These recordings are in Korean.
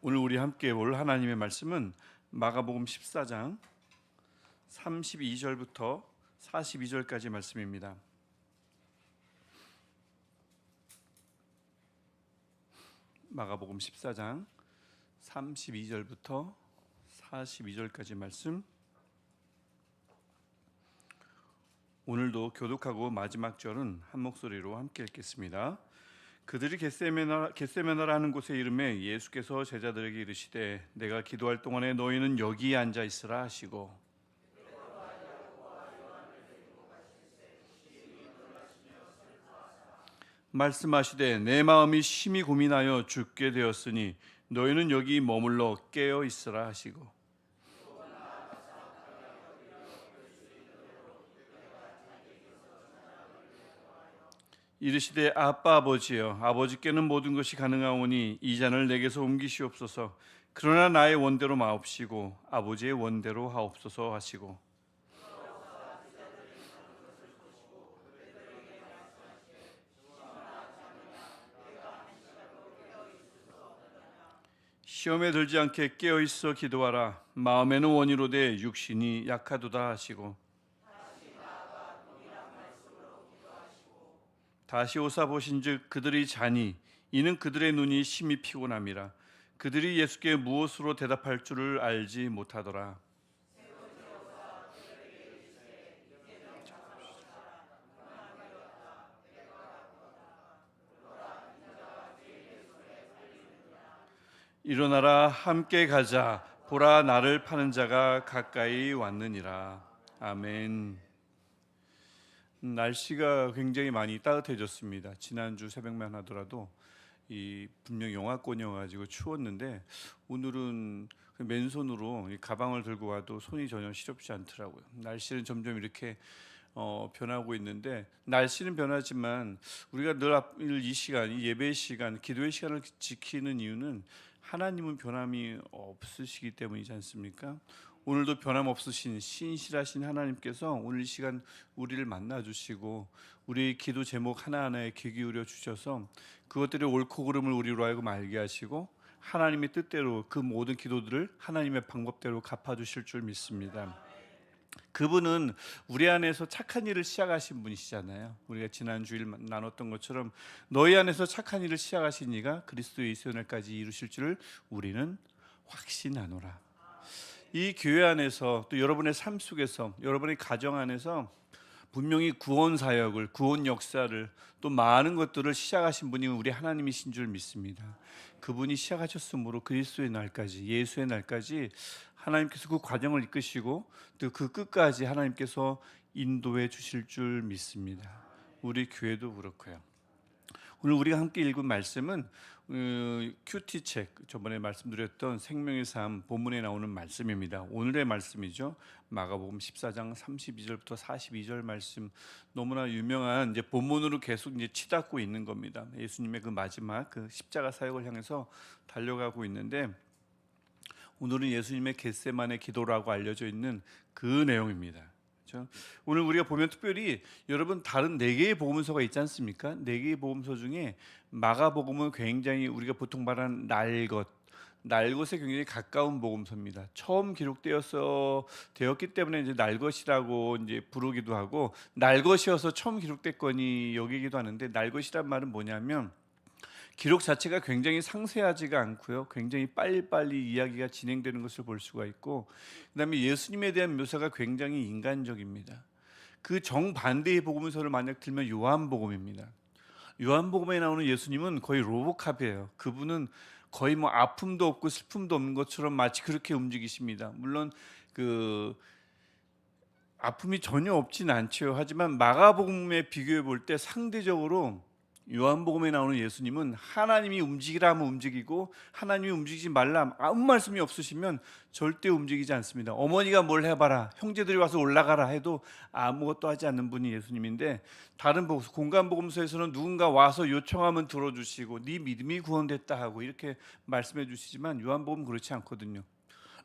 오늘 우리 함께 볼 하나님의 말씀은 마가복음 14장 32절부터 42절까지 말씀입니다. 마가복음 14장 32절부터 42절까지 말씀. 오늘도 교독하고 마지막 절은 한 목소리로 함께 읽겠습니다. 그들이 겟세마네라 하는 곳에 이름에 예수께서 제자들에게 이르시되 내가 기도할 동안에 너희는 여기에 앉아 있으라 하시고 말씀하시되 내 마음이 심히 고민하여 죽게 되었으니 너희는 여기 머물러 깨어 있으라 하시고 이르시되 아빠 아버지여 아버지께는 모든 것이 가능하오니 이 잔을 내게서 옮기시옵소서. 그러나 나의 원대로 마옵시고 아버지의 원대로 하옵소서 하시고 시험에 들지 않게 깨어 있어 기도하라. 마음에는 원이로되 육신이 약하도다 하시고 다시 오사 보신즉 그들이 자니 이는 그들의 눈이 심히 피곤함이라. 그들이 예수께 무엇으로 대답할 줄을 알지 못하더라. 일어나라 함께 가자. 보라 나를 파는 자가 가까이 왔느니라. 아멘. 날씨가 굉장히 많이 따뜻해졌습니다. 지난주 새벽만 하더라도 분명 영하권이어가지고 추웠는데 오늘은 맨손으로 가방을 들고 와도 손이 전혀 시렵지 않더라고요. 날씨는 점점 이렇게 변하고 있는데 날씨는 변하지만 우리가 늘 이 시간, 이 예배의 시간, 기도의 시간을 지키는 이유는 하나님은 변함이 없으시기 때문이지 않습니까? 오늘도 변함없으신 신실하신 하나님께서 오늘 이 시간 우리를 만나주시고 우리 기도 제목 하나하나에 귀 기울여 주셔서 그것들의 옳고 그름을 우리로 하여금 알게 하시고 하나님의 뜻대로 그 모든 기도들을 하나님의 방법대로 갚아주실 줄 믿습니다. 그분은 우리 안에서 착한 일을 시작하신 분이시잖아요. 우리가 지난 주일 나눴던 것처럼 너희 안에서 착한 일을 시작하신 이가 그리스도 예수 날까지 이루실 줄을 우리는 확신하노라. 이 교회 안에서 또 여러분의 삶 속에서 여러분의 가정 안에서 분명히 구원 사역을, 구원 역사를 또 많은 것들을 시작하신 분이 우리 하나님이신 줄 믿습니다. 그분이 시작하셨으므로 그리스도의 날까지, 예수의 날까지 하나님께서 그 과정을 이끄시고 또 그 끝까지 하나님께서 인도해 주실 줄 믿습니다. 우리 교회도 그렇고요. 오늘 우리가 함께 읽은 말씀은 큐티 책, 저번에 말씀드렸던 생명의 삶 본문에 나오는 말씀입니다. 오늘의 말씀이죠. 마가복음 14장 32절부터 42절 말씀, 너무나 유명한 이제 본문으로 계속 이제 치닫고 있는 겁니다. 예수님의 그 마지막 그 십자가 사역을 향해서 달려가고 있는데 오늘은 예수님의 겟세마네 기도라고 알려져 있는 그 내용입니다. 오늘 우리가 보면 특별히 여러분 다른 4개의 복음서가 있지 않습니까? 4개의 복음서 중에 마가복음은 굉장히 우리가 보통 말하는 날것에 굉장히 가까운 복음서입니다. 처음 되었기 때문에 이제 날것이라고 이제 부르기도 하고 날것이어서 처음 기록됐거니 여기기도 하는데 날것이란 말은 뭐냐면 기록 자체가 굉장히 상세하지가 않고요. 굉장히 빨리빨리 이야기가 진행되는 것을 볼 수가 있고 그다음에 예수님에 대한 묘사가 굉장히 인간적입니다. 그 정반대의 복음서를 만약 들면 요한복음입니다. 요한복음에 나오는 예수님은 거의 로보캅이에요. 그분은 거의 뭐 아픔도 없고 슬픔도 없는 것처럼 마치 그렇게 움직이십니다. 물론 그 아픔이 전혀 없진 않죠. 하지만 마가복음에 비교해 볼 때 상대적으로 요한복음에 나오는 예수님은 하나님이 움직이라 하면 움직이고 하나님이 움직이지 말라 하면 아무 말씀이 없으시면 절대 움직이지 않습니다. 어머니가 뭘 해봐라, 형제들이 와서 올라가라 해도 아무것도 하지 않는 분이 예수님인데 다른 공간복음서에서는 누군가 와서 요청하면 들어주시고 네 믿음이 구원됐다 하고 이렇게 말씀해 주시지만 요한복음은 그렇지 않거든요.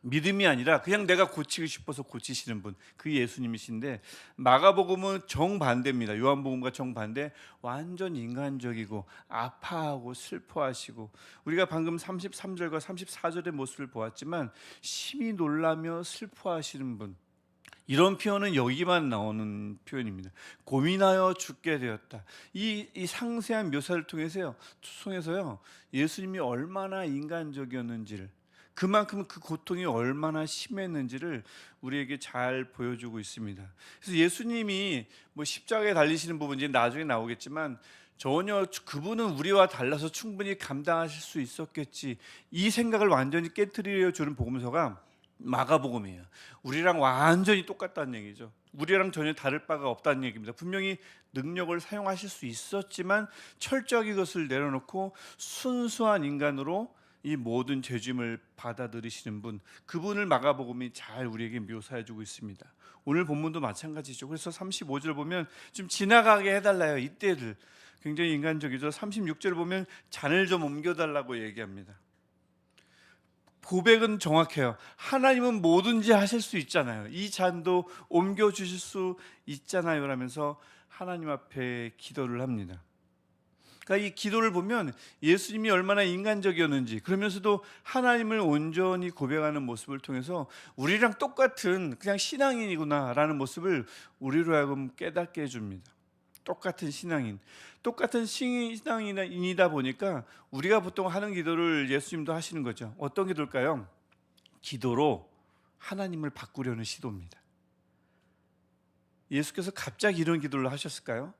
믿음이 아니라 그냥 내가 고치고 싶어서 고치시는 분, 그 예수님이신데, 마가복음은 정반대입니다. 요한복음과 정반대, 완전 인간적이고 아파하고 슬퍼하시고, 우리가 방금 33절과 34절의 모습을 보았지만 심히 놀라며 슬퍼하시는 분, 이런 표현은 여기만 나오는 표현입니다. 고민하여 죽게 되었다. 이 상세한 묘사를 통해서요, 예수님이 얼마나 인간적이었는지를, 그만큼 그 고통이 얼마나 심했는지를 우리에게 잘 보여주고 있습니다. 그래서 예수님이 뭐 십자가에 달리시는 부분 이제 나중에 나오겠지만, 전혀 그분은 우리와 달라서 충분히 감당하실 수 있었겠지, 이 생각을 완전히 깨트려 주는 복음서가 마가복음이에요. 우리랑 완전히 똑같다는 얘기죠. 우리랑 전혀 다를 바가 없다는 얘기입니다. 분명히 능력을 사용하실 수 있었지만 철저하게 그것을 내려놓고 순수한 인간으로 이 모든 죄짐을 받아들이시는 분, 그분을 마가복음이 잘 우리에게 묘사해주고 있습니다. 오늘 본문도 마찬가지죠. 그래서 35절 보면 좀 지나가게 해달라요. 이때를 굉장히 인간적이죠. 36절 보면 잔을 좀 옮겨달라고 얘기합니다. 고백은 정확해요. 하나님은 뭐든지 하실 수 있잖아요. 이 잔도 옮겨주실 수 있잖아요 라면서 하나님 앞에 기도를 합니다. 그러니까 이 기도를 보면 예수님이 얼마나 인간적이었는지, 그러면서도 하나님을 온전히 고백하는 모습을 통해서 우리랑 똑같은 그냥 신앙인이구나라는 모습을 우리로 하여금 깨닫게 해줍니다. 똑같은 신앙인, 똑같은 신앙인이다 보니까 우리가 보통 하는 기도를 예수님도 하시는 거죠. 어떤 기도일까요? 기도로 하나님을 바꾸려는 시도입니다. 예수께서 갑자기 이런 기도를 하셨을까요?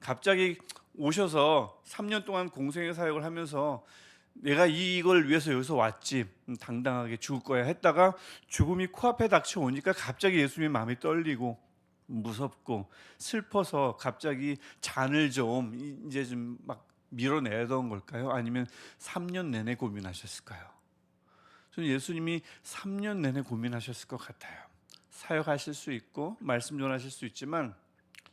갑자기 오셔서 3년 동안 공생의 사역을 하면서 내가 이걸 위해서 여기서 왔지, 당당하게 죽을 거야 했다가 죽음이 코앞에 닥쳐오니까 갑자기 예수님의 마음이 떨리고 무섭고 슬퍼서 갑자기 잔을 좀 이제 좀 막 밀어내던 걸까요? 아니면 3년 내내 고민하셨을까요? 저는 예수님이 3년 내내 고민하셨을 것 같아요. 사역하실 수 있고 말씀 전하실 수 있지만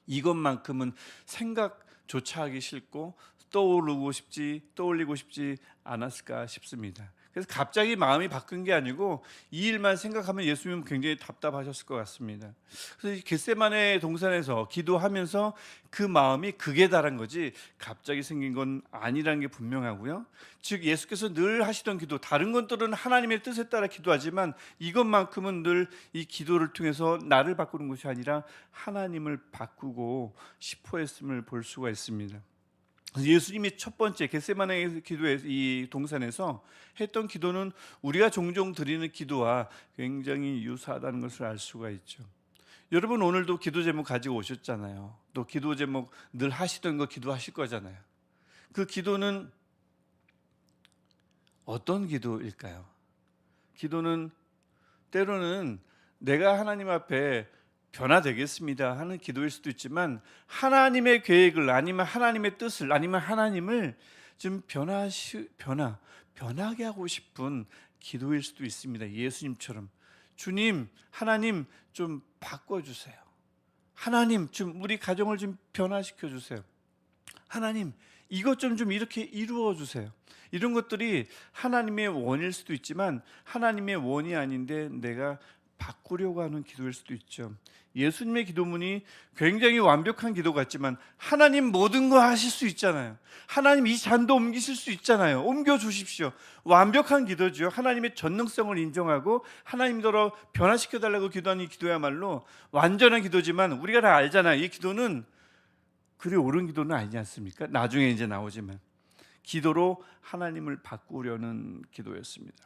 이것만큼은 생각조차 하기 싫고 떠올리고 싶지 않았을까 싶습니다. 그래서 갑자기 마음이 바뀐 게 아니고 이 일만 생각하면 예수님은 굉장히 답답하셨을 것 같습니다. 그래서 겟세마네 동산에서 기도하면서 그 마음이 극에 달한 거지 갑자기 생긴 건 아니라는 게 분명하고요. 즉 예수께서 늘 하시던 기도, 다른 것들은 하나님의 뜻에 따라 기도하지만 이것만큼은 늘 이 기도를 통해서 나를 바꾸는 것이 아니라 하나님을 바꾸고 싶어 했음을 볼 수가 있습니다. 예수님이 첫 번째 겟세마네 기도에, 이 동산에서 했던 기도는 우리가 종종 드리는 기도와 굉장히 유사하다는 것을 알 수가 있죠. 여러분 오늘도 기도 제목 가지고 오셨잖아요. 또 기도 제목 늘 하시던 거 기도하실 거잖아요. 그 기도는 어떤 기도일까요? 기도는 때로는 내가 하나님 앞에 변화되겠습니다 하는 기도일 수도 있지만 하나님의 계획을, 아니면 하나님의 뜻을, 아니면 하나님을 좀 변하게 하고 싶은 기도일 수도 있습니다. 예수님처럼 주님, 하나님 좀 바꿔주세요. 하나님 좀 우리 가정을 좀 변화시켜 주세요. 하나님 이것 좀 이렇게 이루어 주세요. 이런 것들이 하나님의 원일 수도 있지만 하나님의 원이 아닌데 내가 바꾸려고 하는 기도일 수도 있죠. 예수님의 기도문이 굉장히 완벽한 기도 같지만 하나님 모든 거 하실 수 있잖아요. 하나님 이 잔도 옮기실 수 있잖아요. 옮겨 주십시오. 완벽한 기도죠. 하나님의 전능성을 인정하고 하나님더러 변화시켜 달라고 기도하는 이 기도야말로 완전한 기도지만 우리가 다 알잖아요. 이 기도는 그리 옳은 기도는 아니지 않습니까? 나중에 이제 나오지만 기도로 하나님을 바꾸려는 기도였습니다.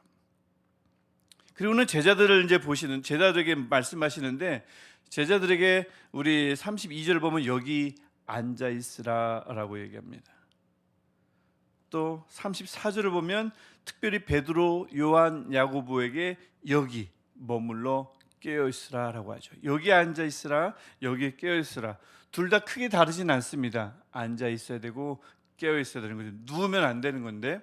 그리고는 제자들을 이제 보시는, 제자들에게 말씀하시는데 제자들에게 우리 32절 보면 여기 앉아 있으라라고 얘기합니다. 또 34절을 보면 특별히 베드로, 요한, 야고보에게 여기 머물러 깨어 있으라라고 하죠. 여기 앉아 있으라, 여기 깨어 있으라. 둘 다 크게 다르진 않습니다. 앉아 있어야 되고 깨어 있어야 되는 거죠. 누우면 안 되는 건데,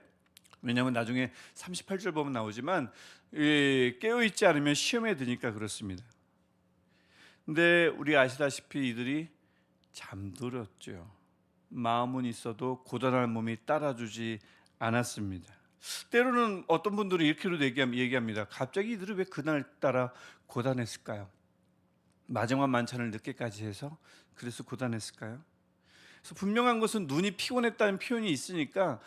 왜냐하면 나중에 38절 보면 나오지만 깨어 있지 않으면 시험에 드니까 그렇습니다. 근데 우리 아시다시피 이들이 잠들었죠. 마음은 있어도 고단한 몸이 따라주지 않았습니다. 때로는 어떤 분들이 이렇게도 얘기합니다. 갑자기 이들은 왜 그날따라 고단했을까요? 마지막 만찬을 늦게까지 해서 그래서 고단했을까요? 그래서 분명한 것은 눈이 피곤했다는 표현이 있으니까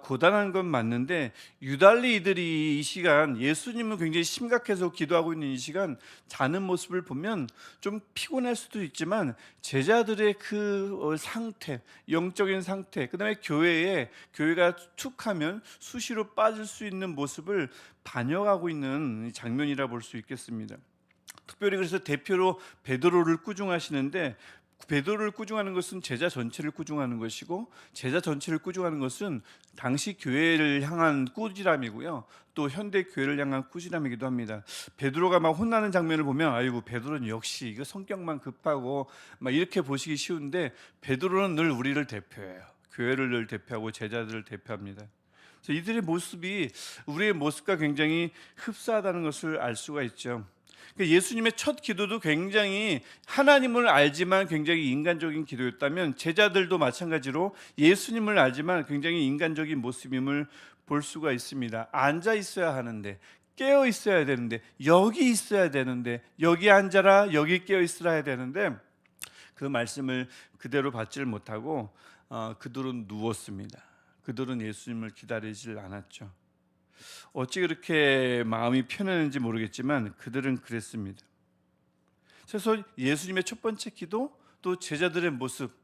고단한 건 맞는데, 유달리 이들이 이 시간 예수님은 굉장히 심각해서 기도하고 있는 이 시간 자는 모습을 보면 좀 피곤할 수도 있지만 제자들의 그 상태, 영적인 상태, 그다음에 교회가 툭하면 수시로 빠질 수 있는 모습을 반영하고 있는 장면이라 볼 수 있겠습니다. 특별히 그래서 대표로 베드로를 꾸중하시는데, 베드로를 꾸중하는 것은 제자 전체를 꾸중하는 것이고, 제자 전체를 꾸중하는 것은 당시 교회를 향한 꾸지람이고요, 또 현대 교회를 향한 꾸지람이기도 합니다. 베드로가 막 혼나는 장면을 보면 아이고 베드로는 역시 이거 성격만 급하고 막 이렇게 보시기 쉬운데, 베드로는 늘 우리를 대표해요. 교회를 늘 대표하고 제자들을 대표합니다. 그래서 이들의 모습이 우리의 모습과 굉장히 흡사하다는 것을 알 수가 있죠. 예수님의 첫 기도도 굉장히 하나님을 알지만 굉장히 인간적인 기도였다면, 제자들도 마찬가지로 예수님을 알지만 굉장히 인간적인 모습임을 볼 수가 있습니다. 앉아 있어야 하는데, 깨어 있어야 되는데, 여기 있어야 되는데, 여기 앉아라, 여기 깨어 있으라 해야 되는데, 그 말씀을 그대로 받지를 못하고 그들은 누웠습니다. 그들은 예수님을 기다리질 않았죠. 어찌 그렇게 마음이 편했는지 모르겠지만 그들은 그랬습니다. 그래서 예수님의 첫 번째 기도, 또 제자들의 모습,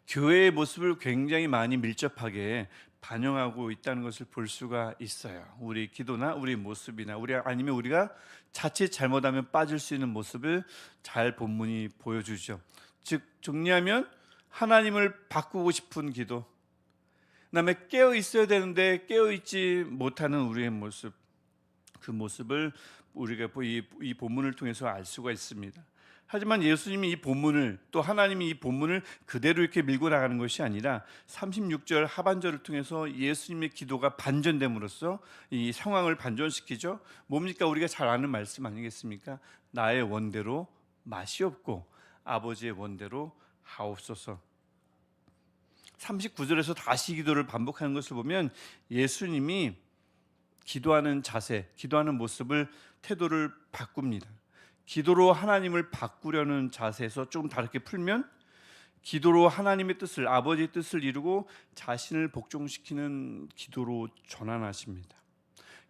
교회의 모습을 굉장히 많이 밀접하게 반영하고 있다는 것을 볼 수가 있어요. 우리 기도나 우리 모습이나 아니면 우리가 자칫 잘못하면 빠질 수 있는 모습을 잘 본문이 보여주죠. 즉 정리하면 하나님을 바꾸고 싶은 기도, 그다음에 깨어 있어야 되는데 깨어 있지 못하는 우리의 모습, 그 모습을 우리가 이 본문을 통해서 알 수가 있습니다. 하지만 예수님이 이 본문을, 또 하나님이 이 본문을 그대로 이렇게 밀고 나가는 것이 아니라 36절 하반절을 통해서 예수님의 기도가 반전됨으로써 이 상황을 반전시키죠. 뭡니까? 우리가 잘 아는 말씀 아니겠습니까? 나의 원대로 마시옵고 아버지의 원대로 하옵소서. 39절에서 다시 기도를 반복하는 것을 보면 예수님이 기도하는 자세, 기도하는 모습을, 태도를 바꿉니다. 기도로 하나님을 바꾸려는 자세에서 조금 다르게 풀면, 기도로 하나님의 뜻을, 아버지의 뜻을 이루고 자신을 복종시키는 기도로 전환하십니다.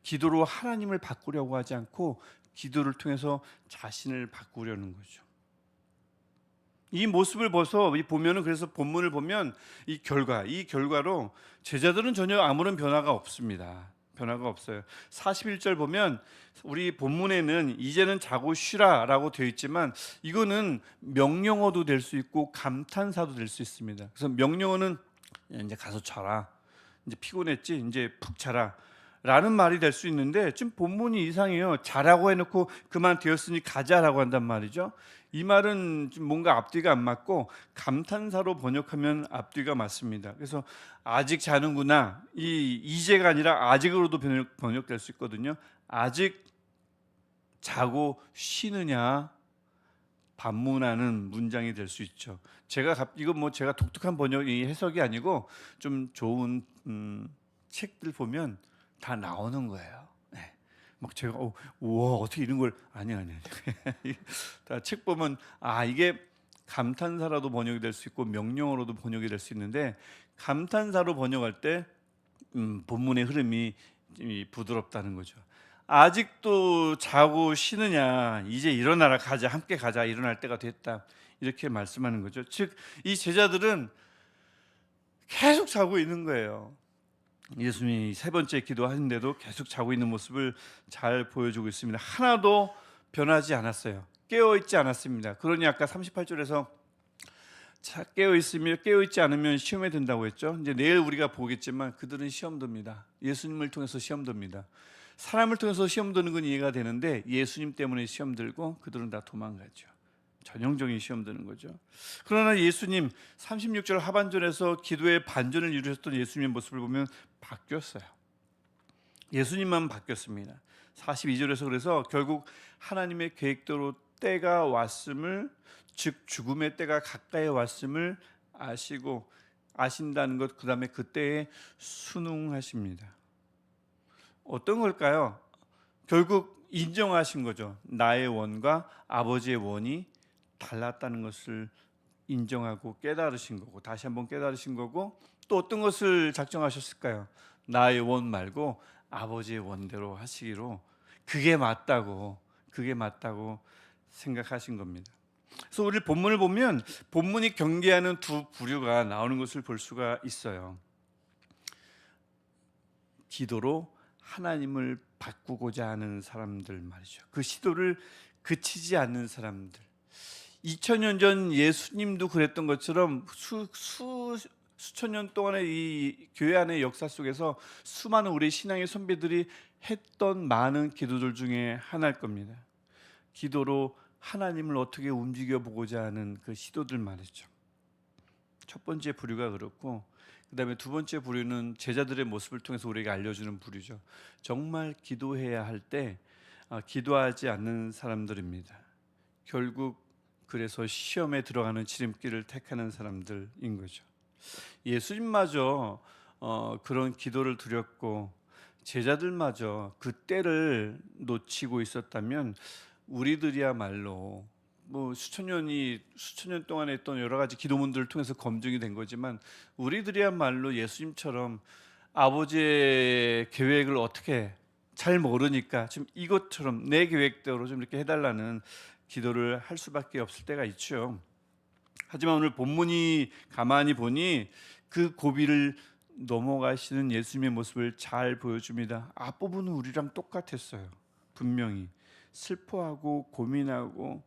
기도로 하나님을 바꾸려고 하지 않고 기도를 통해서 자신을 바꾸려는 거죠. 이 모습을 보면은, 그래서 본문을 보면 이 결과로 제자들은 전혀 아무런 변화가 없습니다. 변화가 없어요. 41절 보면 우리 본문에는 이제는 자고 쉬라라고 되어 있지만, 이거는 명령어도 될 수 있고 감탄사도 될 수 있습니다. 그래서 명령어는 이제 가서 자라, 이제 피곤했지, 이제 푹 자라 라는 말이 될 수 있는데, 지금 본문이 이상해요. 자라고 해놓고 그만 되었으니 가자라고 한단 말이죠. 이 말은 좀 뭔가 앞뒤가 안 맞고 감탄사로 번역하면 앞뒤가 맞습니다. 그래서 아직 자는구나, 이제가 아니라 아직으로도 번역될 수 있거든요. 아직 자고 쉬느냐, 반문하는 문장이 될 수 있죠. 이건 제가 독특한 해석이 아니고 좀 좋은 책들 보면 다 나오는 거예요. 네. 막 제가 우와 어떻게 이런 걸 아니 다 책 보면 이게 감탄사라도 번역이 될 수 있고 명령어로도 번역이 될 수 있는데, 감탄사로 번역할 때 본문의 흐름이 부드럽다는 거죠. 아직도 자고 쉬느냐, 이제 일어나라, 가자, 함께 가자, 일어날 때가 됐다, 이렇게 말씀하는 거죠. 즉 이 제자들은 계속 자고 있는 거예요. 예수님이 세 번째 기도하는데도 계속 자고 있는 모습을 잘 보여주고 있습니다. 하나도 변하지 않았어요. 깨어있지 않았습니다. 그러니 아까 38절에서 깨어있지 않으면 시험에 든다고 했죠. 이제 내일 우리가 보겠지만 그들은 시험 듭니다. 예수님을 통해서 시험 듭니다. 사람을 통해서 시험 드는 건 이해가 되는데, 예수님 때문에 시험 들고 그들은 다 도망가죠. 전형적인 시험 드는 거죠. 그러나 예수님 36절 하반절에서 기도의 반전을 이루셨던 예수님의 모습을 보면 바뀌었어요. 예수님만 바뀌었습니다. 42절에서 그래서 결국 하나님의 계획대로 때가 왔음을, 즉 죽음의 때가 가까이 왔음을 아신다는 것, 그 다음에 그때에 순응하십니다. 어떤 걸까요? 결국 인정하신 거죠. 나의 원과 아버지의 원이 달랐다는 것을 인정하고 깨달으신 거고, 다시 한번 깨달으신 거고, 또 어떤 것을 작정하셨을까요? 나의 원 말고 아버지의 원대로 하시기로, 그게 맞다고 생각하신 겁니다. 그래서 우리 본문을 보면 본문이 경계하는 두 부류가 나오는 것을 볼 수가 있어요. 기도로 하나님을 바꾸고자 하는 사람들 말이죠. 그 시도를 그치지 않는 사람들. 2000년 전 예수님도 그랬던 것처럼 수천 년 동안의 이 교회 안의 역사 속에서 수많은 우리 신앙의 선배들이 했던 많은 기도들 중에 하나일 겁니다. 기도로 하나님을 어떻게 움직여 보고자 하는 그 시도들 말이죠. 첫 번째 부류가 그렇고, 그 다음에 두 번째 부류는 제자들의 모습을 통해서 우리에게 알려주는 부류죠. 정말 기도해야 할 때 기도하지 않는 사람들입니다. 결국 그래서 시험에 들어가는 지름길을 택하는 사람들인 거죠. 예수님마저 그런 기도를 드렸고, 제자들마저 그 때를 놓치고 있었다면 우리들이야말로 수천 년 동안에 했던 여러 가지 기도문들을 통해서 검증이 된 거지만, 우리들이야말로 예수님처럼 아버지의 계획을 어떻게 잘 모르니까 좀 이것처럼 내 계획대로 좀 이렇게 해달라는 기도를 할 수밖에 없을 때가 있죠. 하지만 오늘 본문이 가만히 보니 그 고비를 넘어가시는 예수님의 모습을 잘 보여줍니다. 앞부분은 우리랑 똑같았어요. 분명히 슬퍼하고 고민하고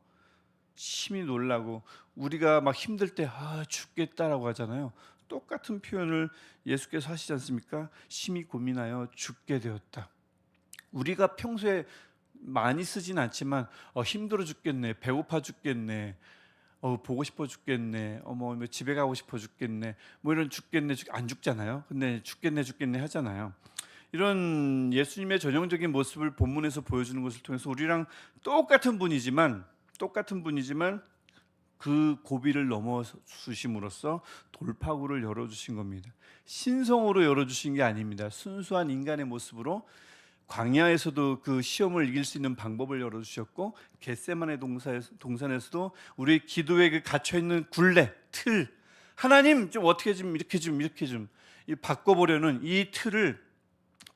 심히 놀라고, 우리가 막 힘들 때 죽겠다라고 하잖아요. 똑같은 표현을 예수께서 하시지 않습니까? 심히 고민하여 죽게 되었다. 우리가 평소에 많이 쓰진 않지만 힘들어 죽겠네, 배고파 죽겠네, 보고 싶어 죽겠네, 집에 가고 싶어 죽겠네, 이런 죽겠네, 안 죽잖아요. 근데 죽겠네 하잖아요. 이런 예수님의 전형적인 모습을 본문에서 보여주는 것을 통해서 우리랑 똑같은 분이지만 그 고비를 넘어서심으로써 돌파구를 열어주신 겁니다. 신성으로 열어주신 게 아닙니다. 순수한 인간의 모습으로 광야에서도 그 시험을 이길 수 있는 방법을 열어주셨고, 겟세마네 동산에서도 우리의 기도에 그 갇혀있는 굴레, 틀, 하나님 좀 어떻게 좀 이렇게 좀 바꿔보려는 이 틀을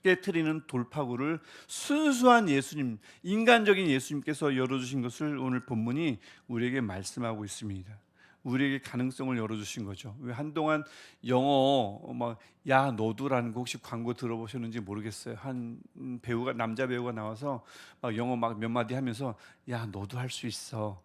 깨트리는 돌파구를 순수한 예수님, 인간적인 예수님께서 열어주신 것을 오늘 본문이 우리에게 말씀하고 있습니다. 우리에게 가능성을 열어주신 거죠. 왜 한동안 영어 야 너도라는 거 혹시 광고 들어보셨는지 모르겠어요. 한 배우가, 남자 배우가 나와서 영어 몇 마디 하면서 야 너도 할 수 있어,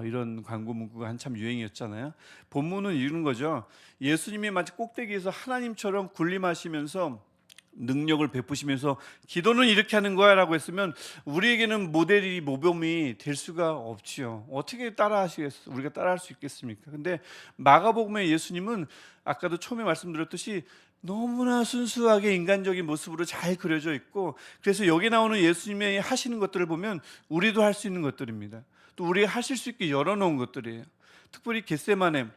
이런 광고 문구가 한참 유행이었잖아요. 본문은 이런 거죠. 예수님이 마치 꼭대기에서 하나님처럼 군림하시면서 능력을 베푸시면서 기도는 이렇게 하는 거야 라고 했으면 우리에게는 모델이 모범이 될 수가 없지요. 어떻게 우리가 따라할 수 있겠습니까? 근데 마가복음의 예수님은 아까도 처음에 말씀드렸듯이 너무나 순수하게 인간적인 모습으로 잘 그려져 있고, 그래서 여기 나오는 예수님의 하시는 것들을 보면 우리도 할 수 있는 것들입니다. 또 우리가 하실 수 있게 열어놓은 것들이에요. 특별히 겟세마네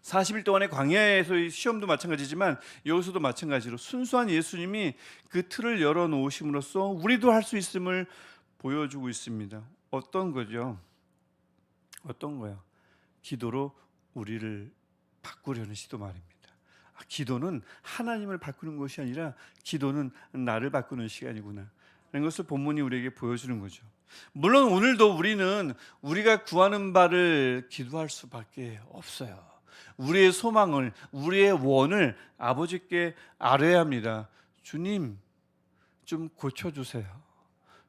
40일 동안의 광야에서의 시험도 마찬가지지만 여기서도 마찬가지로 순수한 예수님이 그 틀을 열어놓으심으로써 우리도 할 수 있음을 보여주고 있습니다. 어떤 거죠? 어떤 거야? 기도로 우리를 바꾸려는 시도 말입니다. 기도는 하나님을 바꾸는 것이 아니라 기도는 나를 바꾸는 시간이구나 라는 것을 본문이 우리에게 보여주는 거죠. 물론 오늘도 우리는 우리가 구하는 바를 기도할 수밖에 없어요. 우리의 소망을, 우리의 원을 아버지께 아뢰야 합니다. 주님 좀 고쳐주세요.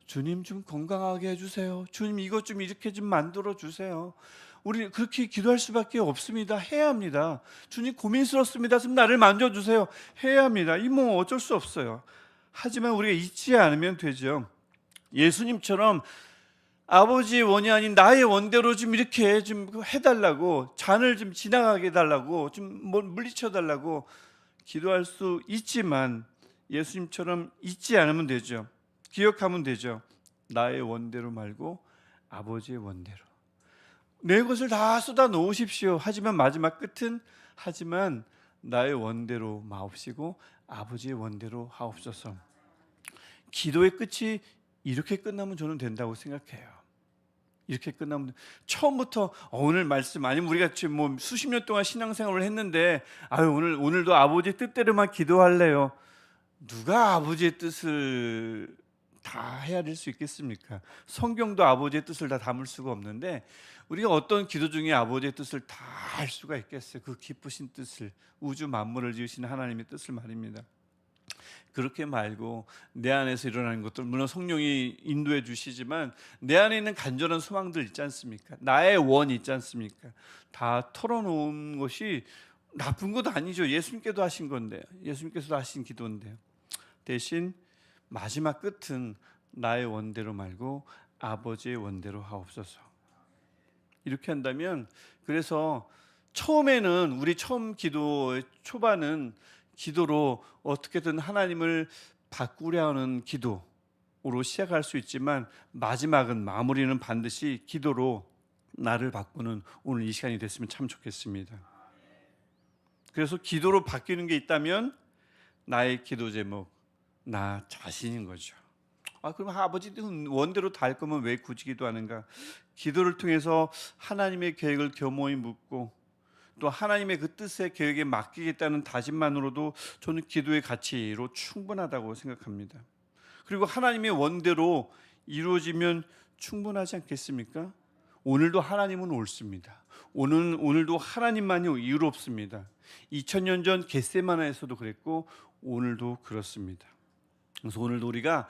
주님 좀 건강하게 해주세요. 주님 이것 좀 이렇게 좀 만들어주세요. 우리 그렇게 기도할 수밖에 없습니다. 해야 합니다. 주님 고민스럽습니다. 좀 나를 만져주세요. 해야 합니다. 이 어쩔 수 없어요. 하지만 우리가 잊지 않으면 되죠. 예수님처럼 아버지의 원이 아닌 나의 원대로 좀 이렇게 좀 해달라고, 잔을 좀 지나가게 해달라고, 좀 물리쳐달라고 기도할 수 있지만 예수님처럼 잊지 않으면 되죠. 기억하면 되죠. 나의 원대로 말고 아버지의 원대로 내 것을 다 쏟아 놓으십시오. 하지만 마지막 끝은 하지만 나의 원대로 마옵시고 아버지의 원대로 하옵소서. 기도의 끝이 이렇게 끝나면 저는 된다고 생각해요. 이렇게 끝나면 처음부터 오늘 말씀 아니면 우리가 지금 뭐 수십 년 동안 신앙생활을 했는데 오늘도 아버지의 뜻대로만 기도할래요. 누가 아버지의 뜻을 다 헤아릴 수 있겠습니까? 성경도 아버지의 뜻을 다 담을 수가 없는데 우리가 어떤 기도 중에 아버지의 뜻을 다 알 수가 있겠어요? 그 기쁘신 뜻을, 우주 만물을 지으시는 하나님의 뜻을 말입니다. 그렇게 말고 내 안에서 일어나는 것들, 물론 성령이 인도해 주시지만 내 안에 있는 간절한 소망들 있지 않습니까? 나의 원 있지 않습니까? 다 털어놓은 것이 나쁜 것 아니죠. 예수님께도 하신 건데요. 예수님께서도 하신 기도인데요. 대신 마지막 끝은 나의 원대로 말고 아버지의 원대로 하옵소서. 이렇게 한다면, 그래서 처음에는 우리 처음 기도 초반은 기도로 어떻게든 하나님을 바꾸려 하는 기도로 시작할 수 있지만 마지막은, 마무리는 반드시 기도로 나를 바꾸는 오늘 이 시간이 됐으면 참 좋겠습니다. 그래서 기도로 바뀌는 게 있다면 나의 기도 제목, 나 자신인 거죠. 그럼 아버지 원대로 다 할 거면 왜 굳이 기도하는가? 기도를 통해서 하나님의 계획을 겸허히 묻고 또 하나님의 그 뜻의 계획에 맡기겠다는 다짐만으로도 저는 기도의 가치로 충분하다고 생각합니다. 그리고 하나님의 원대로 이루어지면 충분하지 않겠습니까? 오늘도 하나님은 옳습니다. 오늘도 하나님만이 이롭습니다. 2000년 전 겟세마네에서도 그랬고 오늘도 그렇습니다. 그래서 오늘도 우리가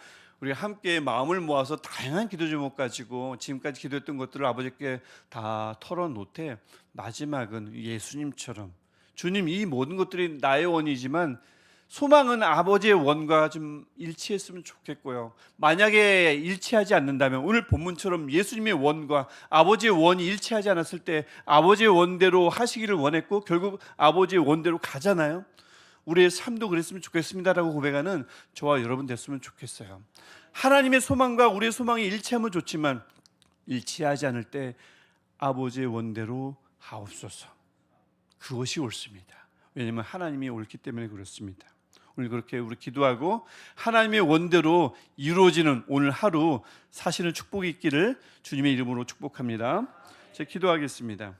함께 마음을 모아서 다양한 기도 제목 가지고 지금까지 기도했던 것들을 아버지께 다 털어놓되 마지막은 예수님처럼, 주님, 이 모든 것들이 나의 원이지만 소망은 아버지의 원과 좀 일치했으면 좋겠고요. 만약에 일치하지 않는다면 오늘 본문처럼 예수님의 원과 아버지의 원이 일치하지 않았을 때 아버지의 원대로 하시기를 원했고 결국 아버지의 원대로 가잖아요. 우리의 삶도 그랬으면 좋겠습니다라고 고백하는 저와 여러분 됐으면 좋겠어요. 하나님의 소망과 우리의 소망이 일치하면 좋지만 일치하지 않을 때 아버지의 원대로 하옵소서. 그것이 옳습니다. 왜냐하면 하나님이 옳기 때문에 그렇습니다. 오늘 그렇게 우리 기도하고 하나님의 원대로 이루어지는 오늘 하루 사시는 축복이 있기를 주님의 이름으로 축복합니다. 제가 기도하겠습니다.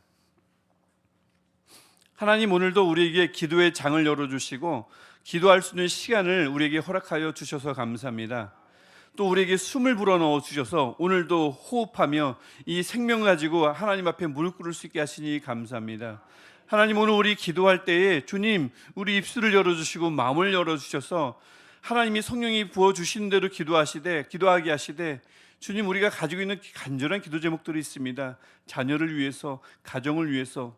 하나님, 오늘도 우리에게 기도의 장을 열어주시고 기도할 수 있는 시간을 우리에게 허락하여 주셔서 감사합니다. 또 우리에게 숨을 불어넣어 주셔서 오늘도 호흡하며 이 생명 가지고 하나님 앞에 무릎 꿇을 수 있게 하시니 감사합니다. 하나님, 오늘 우리 기도할 때에 주님, 우리 입술을 열어주시고 마음을 열어주셔서 하나님이 성령이 부어주신 대로 기도하게 하시되 주님, 우리가 가지고 있는 간절한 기도 제목들이 있습니다. 자녀를 위해서, 가정을 위해서,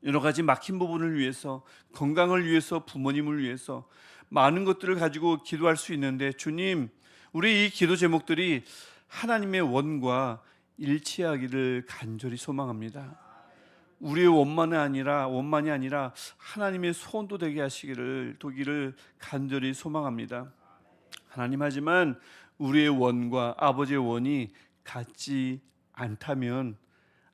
여러 가지 막힌 부분을 위해서, 건강을 위해서, 부모님을 위해서 많은 것들을 가지고 기도할 수 있는데 주님, 우리 이 기도 제목들이 하나님의 원과 일치하기를 간절히 소망합니다. 우리의 원만이 아니라 하나님의 소원도 되게 하시기를 도기를 간절히 소망합니다. 하나님, 하지만 우리의 원과 아버지의 원이 같지 않다면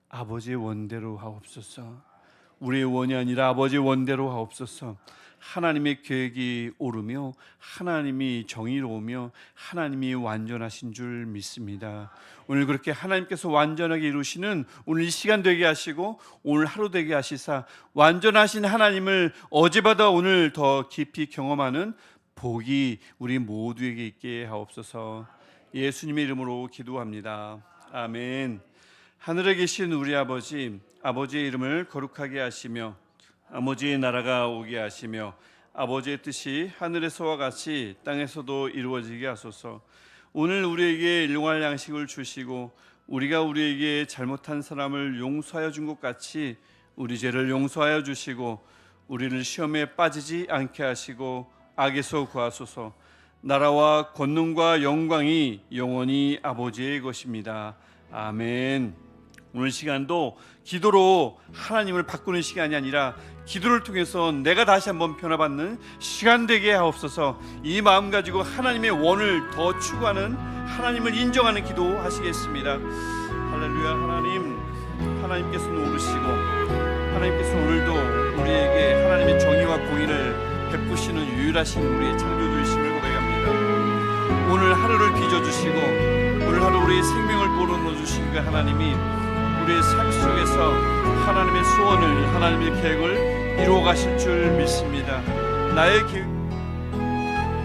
아버지의 원대로 하옵소서. 우리의 원이 아니라 아버지의 원대로 하옵소서. 하나님의 계획이 옳으며 하나님이 정의로우며 하나님이 완전하신 줄 믿습니다. 오늘 그렇게 하나님께서 완전하게 이루시는 오늘 이 시간 되게 하시고 오늘 하루 되게 하시사 완전하신 하나님을 어제보다 오늘 더 깊이 경험하는 복이 우리 모두에게 있게 하옵소서. 예수님의 이름으로 기도합니다. 아멘. 하늘에 계신 우리 아버지, 아버지의 이름을 거룩하게 하시며 아버지의 나라가 오게 하시며 아버지의 뜻이 하늘에서와 같이 땅에서도 이루어지게 하소서. 오늘 우리에게 일용할 양식을 주시고 우리가 우리에게 잘못한 사람을 용서하여 준 것 같이 우리 죄를 용서하여 주시고 우리를 시험에 빠지지 않게 하시고 악에서 구하소서. 나라와 권능과 영광이 영원히 아버지의 것입니다. 아멘. 오늘 시간도 기도로 하나님을 바꾸는 시간이 아니라 기도를 통해서 내가 다시 한번 변화받는 시간 되게 하옵소서. 이 마음 가지고 하나님의 원을 더 추구하는, 하나님을 인정하는 기도 하시겠습니다. 할렐루야. 하나님께서는 오르시고 하나님께서 오늘도 우리에게 하나님의 정의와 공의를 베푸시는 유일하신 우리의 창조주이심을 고백합니다. 오늘 하루를 빚어주시고 오늘 하루 우리의 생명을 불어넣어 주신 그 하나님이 우리의 삶 속에서 하나님의 소원을, 하나님의 계획을 이루어 가실 줄 믿습니다. 나의